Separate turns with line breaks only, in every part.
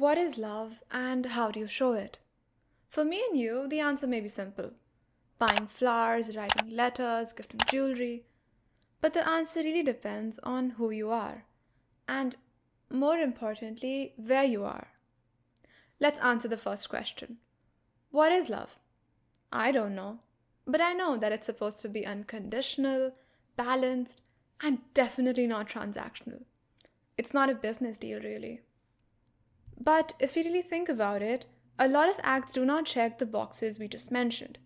What is love and how do you show it? For me and you, the answer may be simple: buying flowers, writing letters, gifting jewelry. But the answer really depends on who you are, and more importantly, where you are. Let's answer the first question. What is love? I don't know, but I know that it's supposed to be unconditional, balanced, and definitely not transactional. It's not a business deal, really. But if you really think about it, a lot of acts do not check the boxes we just mentioned.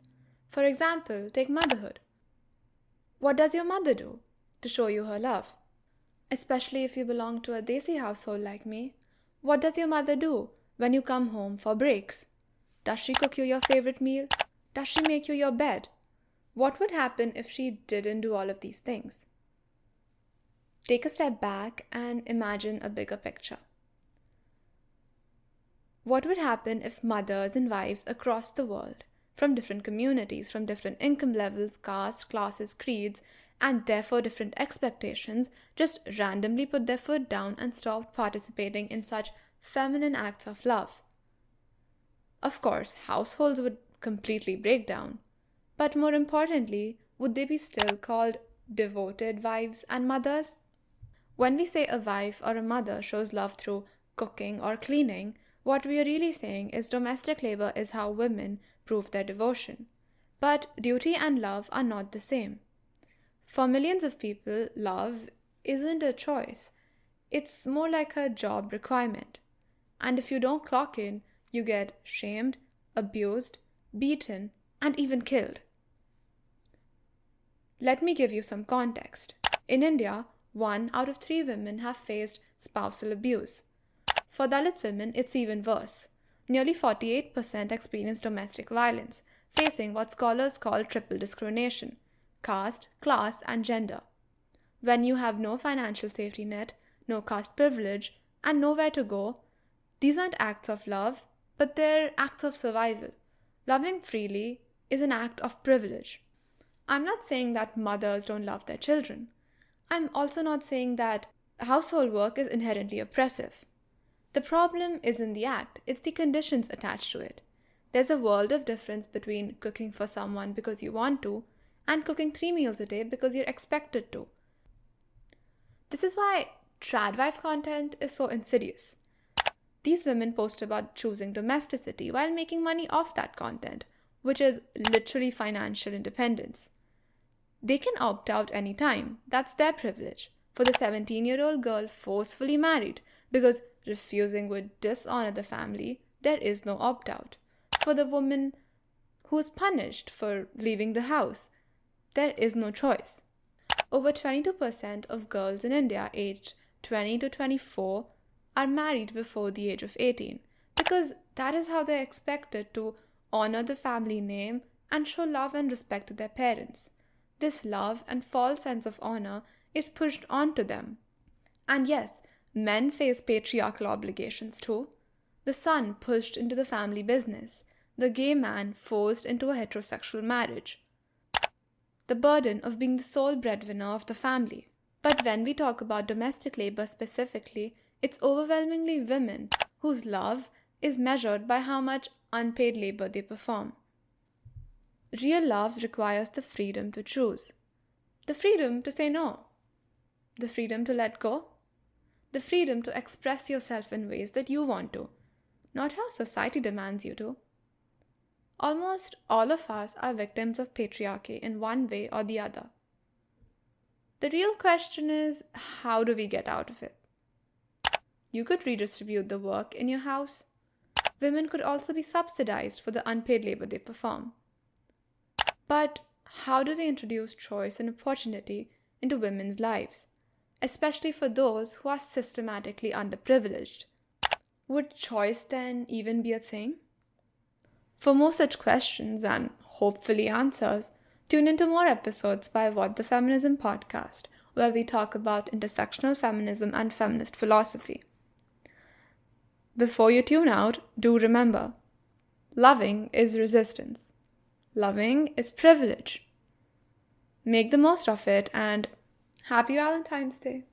For example, take motherhood. What does your mother do to show you her love? Especially if you belong to a desi household like me, what does your mother do when you come home for breaks? Does she cook you your favorite meal? Does she make you your bed? What would happen if she didn't do all of these things? Take a step back and imagine a bigger picture. What would happen if mothers and wives across the world, from different communities, from different income levels, caste, classes, creeds, and therefore different expectations, just randomly put their foot down and stopped participating in such feminine acts of love? Of course, households would completely break down. But more importantly, would they be still called devoted wives and mothers? When we say a wife or a mother shows love through cooking or cleaning, what we are really saying is domestic labor is how women prove their devotion. But duty and love are not the same. For millions of people, love isn't a choice. It's more like a job requirement. And if you don't clock in, you get shamed, abused, beaten, and even killed. Let me give you some context. In India, 1 out of 3 women have faced spousal abuse. For Dalit women, it's even worse. Nearly 48% experience domestic violence, facing what scholars call triple discrimination: caste, class, and gender. When you have no financial safety net, no caste privilege, and nowhere to go, these aren't acts of love, but they're acts of survival. Loving freely is an act of privilege. I'm not saying that mothers don't love their children. I'm also not saying that household work is inherently oppressive. The problem isn't the act, it's the conditions attached to it. There's a world of difference between cooking for someone because you want to and cooking 3 meals a day because you're expected to. This is why tradwife content is so insidious. These women post about choosing domesticity while making money off that content, which is literally financial independence. They can opt out anytime, that's their privilege. For the 17-year-old girl forcefully married because refusing would dishonor the family, there is no opt-out. For the woman who is punished for leaving the house, there is no choice. Over 22% of girls in India aged 20 to 24 are married before the age of 18 because that is how they're expected to honor the family name and show love and respect to their parents. This love and false sense of honor is pushed onto them. And yes, men face patriarchal obligations too. The son pushed into the family business, the gay man forced into a heterosexual marriage, the burden of being the sole breadwinner of the family. But when we talk about domestic labor specifically, it's overwhelmingly women whose love is measured by how much unpaid labor they perform. Real love requires the freedom to choose, the freedom to say no, the freedom to let go, the freedom to express yourself in ways that you want to, not how society demands you to. Almost all of us are victims of patriarchy in one way or the other. The real question is, how do we get out of it? You could redistribute the work in your house. Women could also be subsidized for the unpaid labor they perform. But how do we introduce choice and opportunity into women's lives, especially for those who are systematically underprivileged? Would choice then even be a thing? For more such questions and hopefully answers, tune into more episodes by What the Feminism podcast, where we talk about intersectional feminism and feminist philosophy. Before you tune out, do remember, loving is resistance. Loving is privilege. Make the most of it, and happy Valentine's Day.